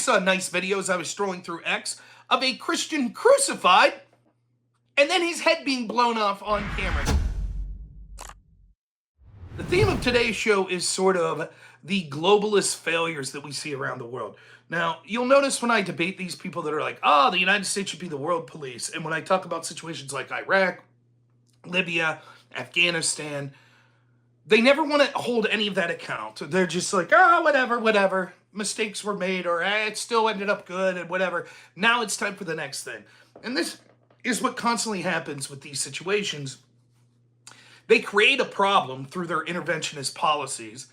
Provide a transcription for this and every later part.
saw nice videos, I was strolling through X, of a Christian crucified and then his head being blown off on camera. The theme of today's show is sort of the globalist failures that we see around the world. Now, you'll notice when I debate these people that are like, oh, the United States should be the world police. And when I talk about situations like Iraq, Libya, Afghanistan, they never want to hold any of that account. They're just like, oh, whatever. Mistakes were made, or it still ended up good, and whatever. Now it's time for the next thing. And this is what constantly happens with these situations. They create a problem through their interventionist policies,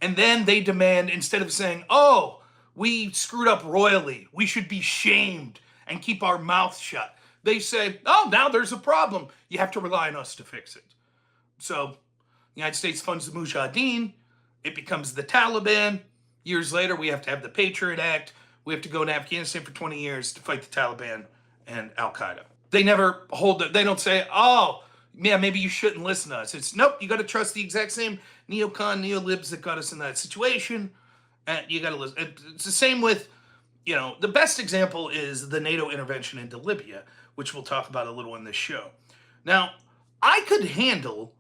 and then they demand, instead of saying, oh, we screwed up royally, we should be shamed and keep our mouth shut, they say, oh, now there's a problem, you have to rely on us to fix it. So the United States funds the Mujahideen, it becomes the Taliban. Years later, we have to have the Patriot Act. We have to go to Afghanistan for 20 years to fight the Taliban and Al-Qaeda. They never they don't say, oh, yeah, maybe you shouldn't listen to us. It's, nope, you got to trust the exact same neocon, neolibs that got us in that situation. And you got to listen. It's the same with, the best example is the NATO intervention into Libya, which we'll talk about a little in this show. Now, I could handle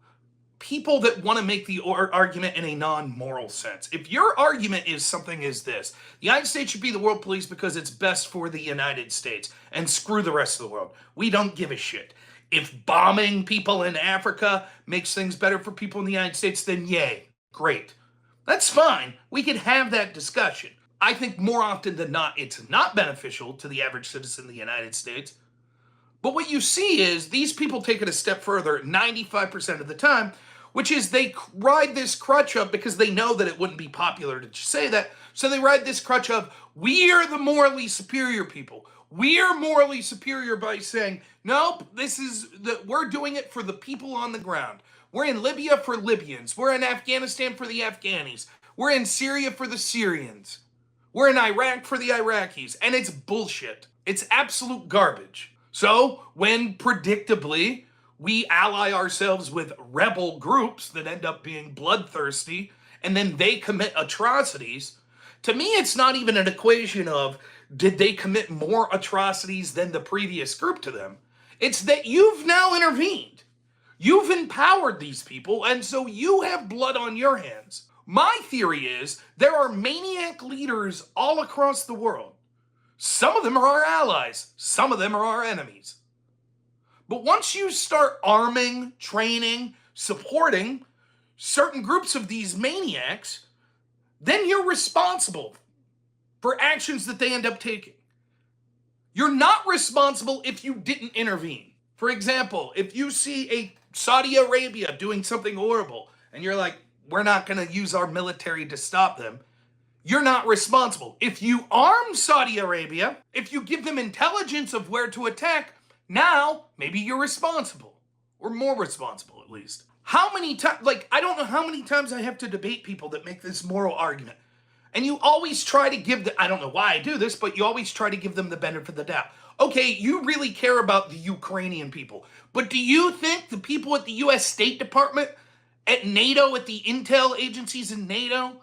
people that want to make the argument in a non-moral sense. If your argument is something as this, the United States should be the world police because it's best for the United States, and screw the rest of the world. We don't give a shit. If bombing people in Africa makes things better for people in the United States, then yay, great. That's fine. We can have that discussion. I think more often than not, it's not beneficial to the average citizen of the United States. But what you see is these people take it a step further 95% of the time, which is they ride this crutch up because they know that it wouldn't be popular to say that. So they ride this crutch of, we are the morally superior people. We are morally superior by saying, nope, we're doing it for the people on the ground. We're in Libya for Libyans. We're in Afghanistan for the Afghanis. We're in Syria for the Syrians. We're in Iraq for the Iraqis. And it's bullshit. It's absolute garbage. So when predictably we ally ourselves with rebel groups that end up being bloodthirsty and then they commit atrocities, to me it's not even an equation of did they commit more atrocities than the previous group to them. It's that you've now intervened. You've empowered these people, and so you have blood on your hands. My theory is there are maniac leaders all across the world. Some of them are our allies. Some of them are our enemies. But once you start arming, training, supporting certain groups of these maniacs, then you're responsible for actions that they end up taking. You're not responsible if you didn't intervene. For example, if you see a Saudi Arabia doing something horrible and you're like, we're not going to use our military to stop them, you're not responsible. If you arm Saudi Arabia, if you give them intelligence of where to attack, now maybe you're responsible, or more responsible at least. How many times, I don't know how many times I have to debate people that make this moral argument. And you always try to give I don't know why I do this, but you always try to give them the benefit of the doubt. Okay, you really care about the Ukrainian people, but do you think the people at the U.S. State Department, at NATO, at the intel agencies in NATO,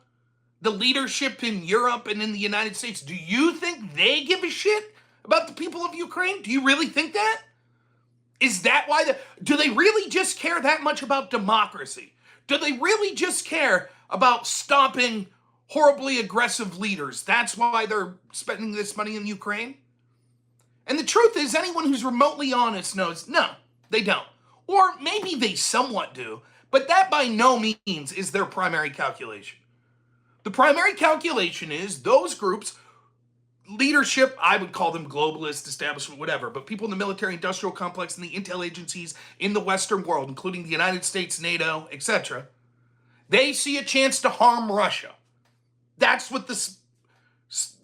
the leadership in Europe and in the United States, do you think they give a shit about the people of Ukraine? Do you really think that? Is that why do they really just care that much about democracy? Do they really just care about stopping horribly aggressive leaders? That's why they're spending this money in Ukraine? And the truth is, anyone who's remotely honest knows, no, they don't. Or maybe they somewhat do, but that by no means is their primary calculation. The primary calculation is those groups, leadership, I would call them globalist, establishment, whatever, but people in the military-industrial complex and the intel agencies in the Western world, including the United States, NATO, etc., they see a chance to harm Russia. That's what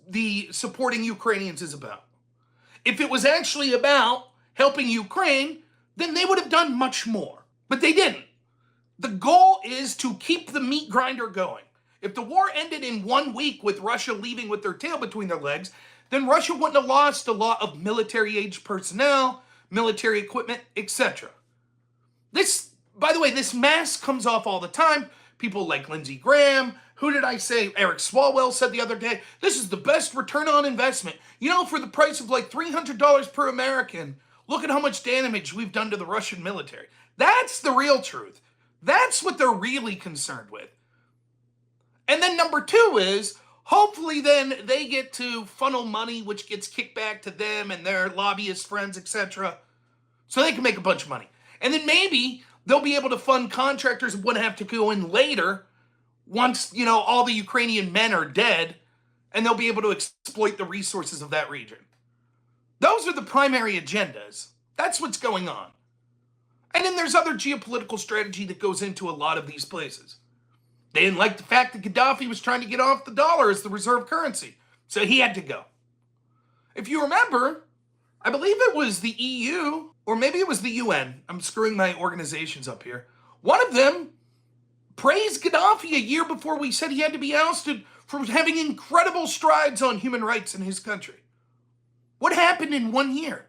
the supporting Ukrainians is about. If it was actually about helping Ukraine, then they would have done much more. But they didn't. The goal is to keep the meat grinder going. If the war ended in 1 week with Russia leaving with their tail between their legs, then Russia wouldn't have lost a lot of military-age personnel, military equipment, etc. This, by the way, this mask comes off all the time. People like Lindsey Graham, Who did I say? Eric Swalwell said the other day, this is the best return on investment. You know, for the price of like $300 per American, look at how much damage we've done to the Russian military. That's the real truth. That's what they're really concerned with. And then number two is, hopefully then they get to funnel money, which gets kicked back to them and their lobbyist friends, etc., so they can make a bunch of money. And then maybe they'll be able to fund contractors who wouldn't have to go in later once, you know, all the Ukrainian men are dead, and they'll be able to exploit the resources of that region. Those are the primary agendas. That's what's going on. And then there's other geopolitical strategy that goes into a lot of these places. They didn't like the fact that Gaddafi was trying to get off the dollar as the reserve currency, so he had to go. If you remember, I believe it was the EU, or maybe it was the UN. I'm screwing my organizations up here. One of them praised Gaddafi a year before we said he had to be ousted for having incredible strides on human rights in his country. What happened in 1 year?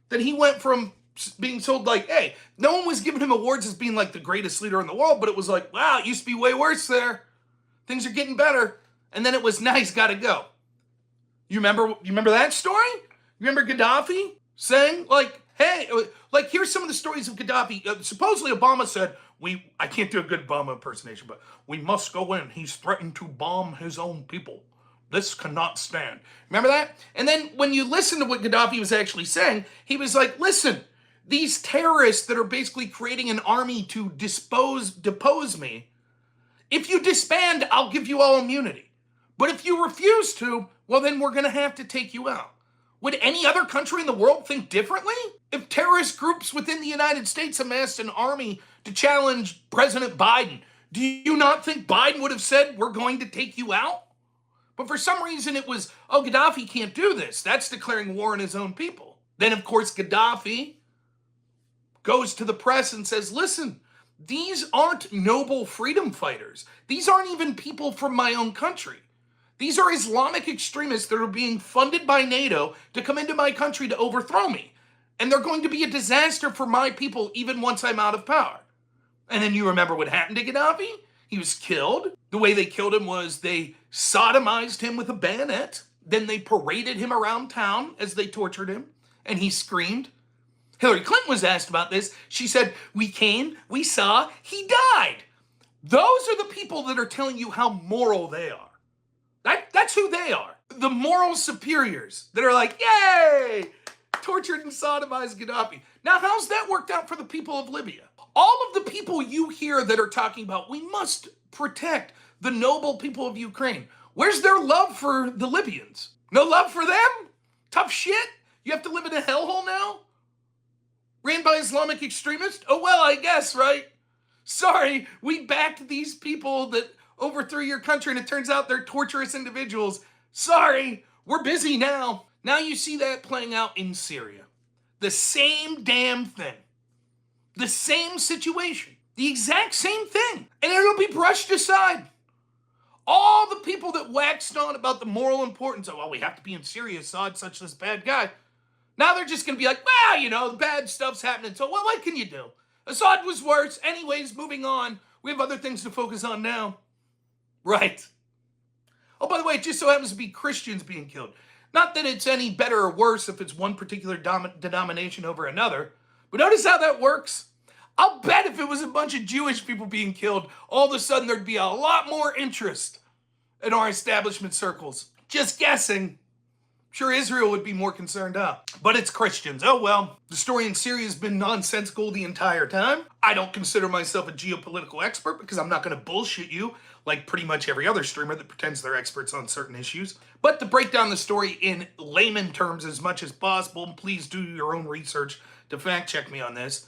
That he went from being told like, hey, no one was giving him awards as being like the greatest leader in the world, but it was like, wow, it used to be way worse there. Things are getting better. And then it was, now he's got to go. You remember that story? You remember Gaddafi saying like, hey, like here's some of the stories of Gaddafi. Supposedly Obama said, I can't do a good Obama impersonation, but we must go in. He's threatened to bomb his own people. This cannot stand. Remember that? And then when you listen to what Gaddafi was actually saying, he was like, listen, these terrorists that are basically creating an army to depose me, if you disband, I'll give you all immunity. But if you refuse to, well, then we're going to have to take you out. Would any other country in the world think differently? If terrorist groups within the United States amassed an army to challenge President Biden, do you not think Biden would have said, we're going to take you out? But for some reason it was, oh, Gaddafi can't do this. That's declaring war on his own people. Then, of course, Gaddafi goes to the press and says, listen, these aren't noble freedom fighters. These aren't even people from my own country. These are Islamic extremists that are being funded by NATO to come into my country to overthrow me. And they're going to be a disaster for my people even once I'm out of power. And then you remember what happened to Gaddafi? He was killed. The way they killed him was they sodomized him with a bayonet. Then they paraded him around town as they tortured him. And he screamed. Hillary Clinton was asked about this. She said, we came, we saw, he died. Those are the people that are telling you how moral they are. That's who they are. The moral superiors that are like, yay, tortured and sodomized Gaddafi. Now, how's that worked out for the people of Libya? All of the people you hear that are talking about, we must protect the noble people of Ukraine. Where's their love for the Libyans? No love for them? Tough shit? You have to live in a hellhole now? Ran by Islamic extremists? Oh, well, I guess, right? Sorry, we backed these people that overthrew your country and it turns out they're torturous individuals. Sorry, we're busy now. Now you see that playing out in Syria. The same damn thing. The same situation. The exact same thing. And it'll be brushed aside. All the people that waxed on about the moral importance of, well, we have to be in Syria, Assad's such this bad guy. Now they're just going to be like, well, you know, the bad stuff's happening. So well, what can you do? Assad was worse. Anyways, moving on. We have other things to focus on now. Right. Oh, by the way, it just so happens to be Christians being killed. Not that it's any better or worse if it's one particular denomination over another. But notice how that works. I'll bet if it was a bunch of Jewish people being killed, all of a sudden there'd be a lot more interest in our establishment circles. Just guessing. Sure, Israel would be more concerned up. But it's Christians. Oh well, the story in Syria has been nonsensical the entire time. I don't consider myself a geopolitical expert because I'm not going to bullshit you like pretty much every other streamer that pretends they're experts on certain issues. But to break down the story in layman terms as much as possible, and please do your own research to fact check me on this.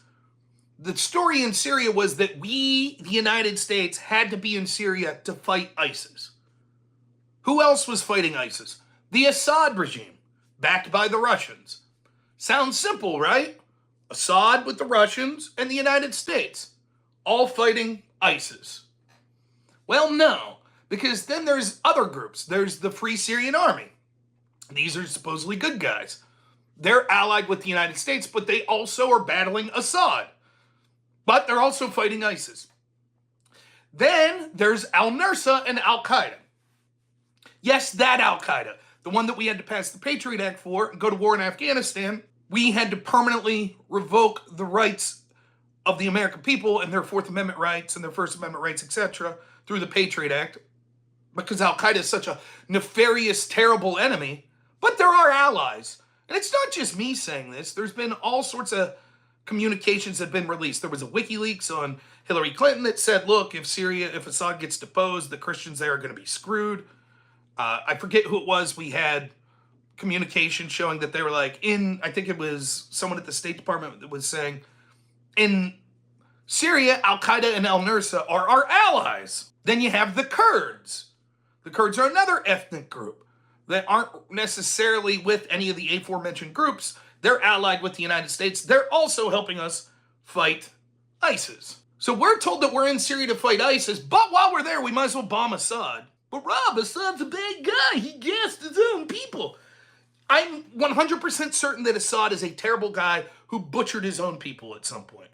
The story in Syria was that we, the United States, had to be in Syria to fight ISIS. Who else was fighting ISIS? The Assad regime, backed by the Russians. Sounds simple, right? Assad with the Russians and the United States, all fighting ISIS. Well, no, because then there's other groups. There's the Free Syrian Army. These are supposedly good guys. They're allied with the United States, but they also are battling Assad. But they're also fighting ISIS. Then there's al-Nusra and al-Qaeda. Yes, that al-Qaeda, the one that we had to pass the Patriot Act for and go to war in Afghanistan. We had to permanently revoke the rights of the American people and their Fourth Amendment rights and their First Amendment rights, etc., through the Patriot Act, because al-Qaeda is such a nefarious, terrible enemy. But there are allies. And it's not just me saying this. There's been all sorts of communications that have been released. There was a WikiLeaks on Hillary Clinton that said, look, if Assad gets deposed, the Christians there are going to be screwed. I forget who it was. We had communication showing that they were like I think it was someone at the State Department that was saying, in Syria, al-Qaeda and al-Nusra are our allies. Then you have the Kurds. The Kurds are another ethnic group that aren't necessarily with any of the aforementioned groups. They're allied with the United States. They're also helping us fight ISIS. So we're told that we're in Syria to fight ISIS, but while we're there, we might as well bomb Assad. But Rob, Assad's a bad guy. He gassed his own people. I'm 100% certain that Assad is a terrible guy who butchered his own people at some point.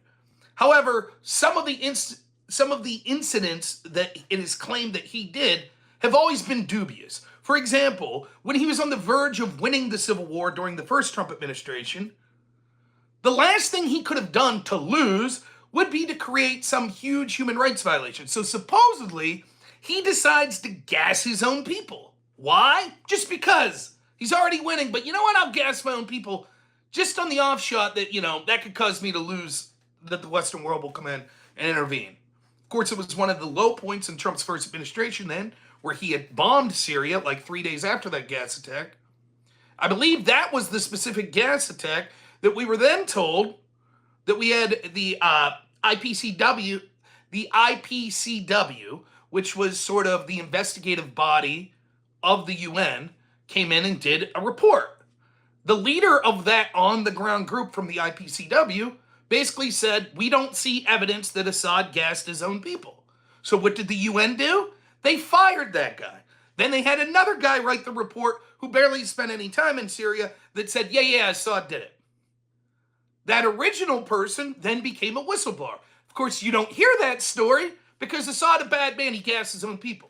However, some of the incidents that it is claimed that he did have always been dubious. For example, when he was on the verge of winning the civil war during the first Trump administration, the last thing he could have done to lose would be to create some huge human rights violation. So supposedly, he decides to gas his own people. Why? Just because. He's already winning, but you know what? I'll gas my own people just on the off shot that, that could cause me to lose, that the Western world will come in and intervene. Of course, it was one of the low points in Trump's first administration then, where he had bombed Syria like 3 days after that gas attack. I believe that was the specific gas attack that we were then told that we had the IPCW, which was sort of the investigative body of the UN, came in and did a report. The leader of that on-the-ground group from the IPCW basically said, we don't see evidence that Assad gassed his own people. So what did the UN do? They fired that guy. Then they had another guy write the report who barely spent any time in Syria that said, yeah, Assad did it. That original person then became a whistleblower. Of course, you don't hear that story because Assad, a bad man, he gassed his own people.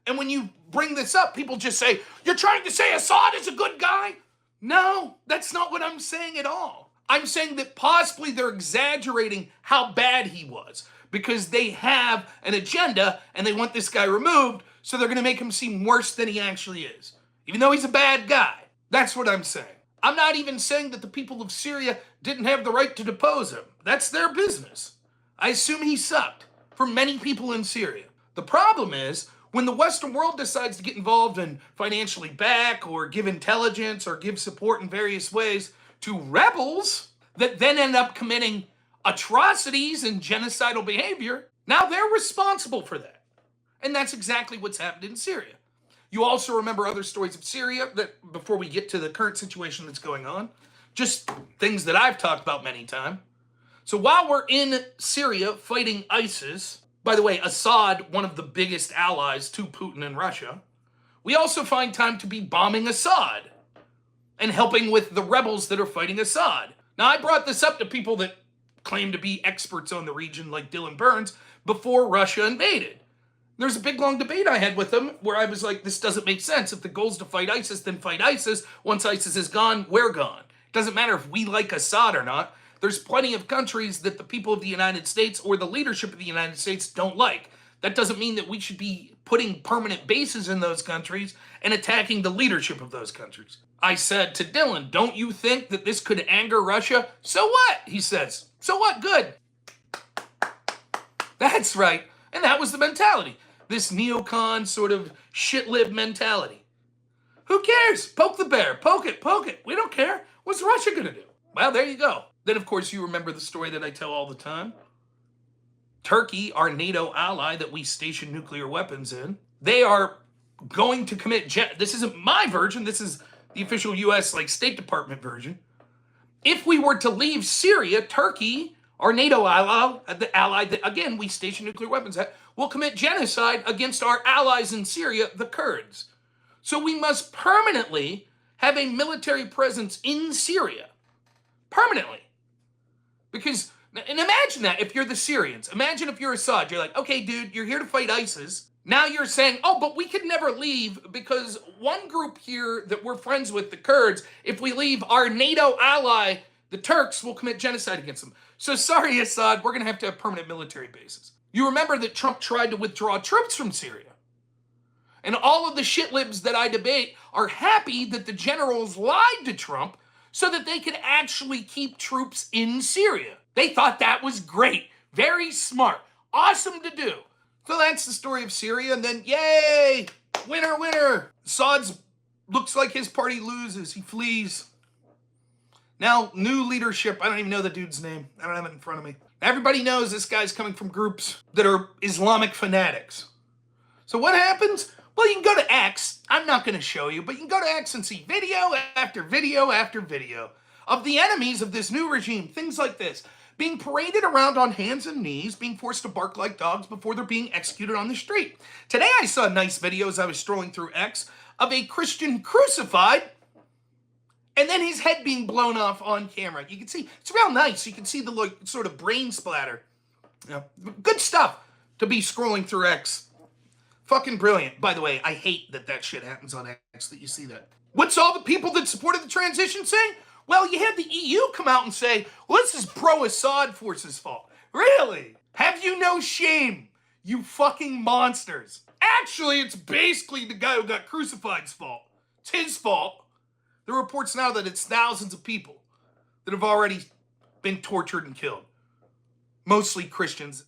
And when you bring this up, people just say, you're trying to say Assad is a good guy? No, that's not what I'm saying at all. I'm saying that possibly they're exaggerating how bad he was because they have an agenda and they want this guy removed, so they're going to make him seem worse than he actually is, even though he's a bad guy. That's what I'm saying. I'm not even saying that the people of Syria didn't have the right to depose him. That's their business. I assume he sucked for many people in Syria. The problem is, when the Western world decides to get involved and financially back or give intelligence or give support in various ways to rebels that then end up committing atrocities and genocidal behavior, now they're responsible for that. And that's exactly what's happened in Syria. You also remember other stories of Syria that, before we get to the current situation that's going on, just things that I've talked about many times. So while we're in Syria fighting ISIS, by the way, Assad, one of the biggest allies to Putin and Russia, we also find time to be bombing Assad and helping with the rebels that are fighting Assad. Now, I brought this up to people that claim to be experts on the region like Dylan Burns before Russia invaded. There's a big, long debate I had with them where I was like, this doesn't make sense. If the goal is to fight ISIS, then fight ISIS. Once ISIS is gone, we're gone. It doesn't matter if we like Assad or not. There's plenty of countries that the people of the United States or the leadership of the United States don't like. That doesn't mean that we should be putting permanent bases in those countries and attacking the leadership of those countries. I said to Dylan, don't you think that this could anger Russia? So what? He says. So what? Good. That's right. And that was the mentality. This neocon sort of shit-lib mentality. Who cares? Poke the bear. Poke it. Poke it. We don't care. What's Russia going to do? Well, there you go. Then, of course, you remember the story that I tell all the time. Turkey, our NATO ally that we station nuclear weapons in, they are going to commit, this isn't my version, this is the official U.S. State Department version. If we were to leave Syria, Turkey, our NATO ally, the ally that, again, we station nuclear weapons at, will commit genocide against our allies in Syria, the Kurds. So we must permanently have a military presence in Syria. Permanently. Because And imagine that if you're the Syrians. Imagine if you're Assad. You're like, okay, dude, you're here to fight ISIS. Now you're saying, oh, but we could never leave because one group here that we're friends with, the Kurds, if we leave, our NATO ally, the Turks, will commit genocide against them. So sorry, Assad, we're going to have permanent military bases. You remember that Trump tried to withdraw troops from Syria. And all of the shitlibs that I debate are happy that the generals lied to Trump so that they could actually keep troops in Syria. They thought that was great. Very smart. Awesome to do. So that's the story of Syria. And then, yay! Winner, winner! Assad's looks like his party loses. He flees. Now, new leadership. I don't even know the dude's name. I don't have it in front of me. Everybody knows this guy's coming from groups that are Islamic fanatics. So what happens? Well, you can go to X. I'm not going to show you, but you can go to X and see video after video after video of the enemies of this new regime. Things like this. Being paraded around on hands and knees, being forced to bark like dogs before they're being executed on the street. Today I saw a nice video as I was strolling through X of a Christian crucified and then his head being blown off on camera. You can see, it's real nice. You can see the like, sort of brain splatter. You know, good stuff to be scrolling through X. Fucking brilliant. By the way, I hate that shit happens on X, that you see that. What's all the people that supported the transition saying? Well, you had the EU come out and say, well, this is pro-Assad forces' fault. Really? Have you no shame, you fucking monsters? Actually, it's basically the guy who got crucified's fault. It's his fault. There are reports now that it's thousands of people that have already been tortured and killed. Mostly Christians.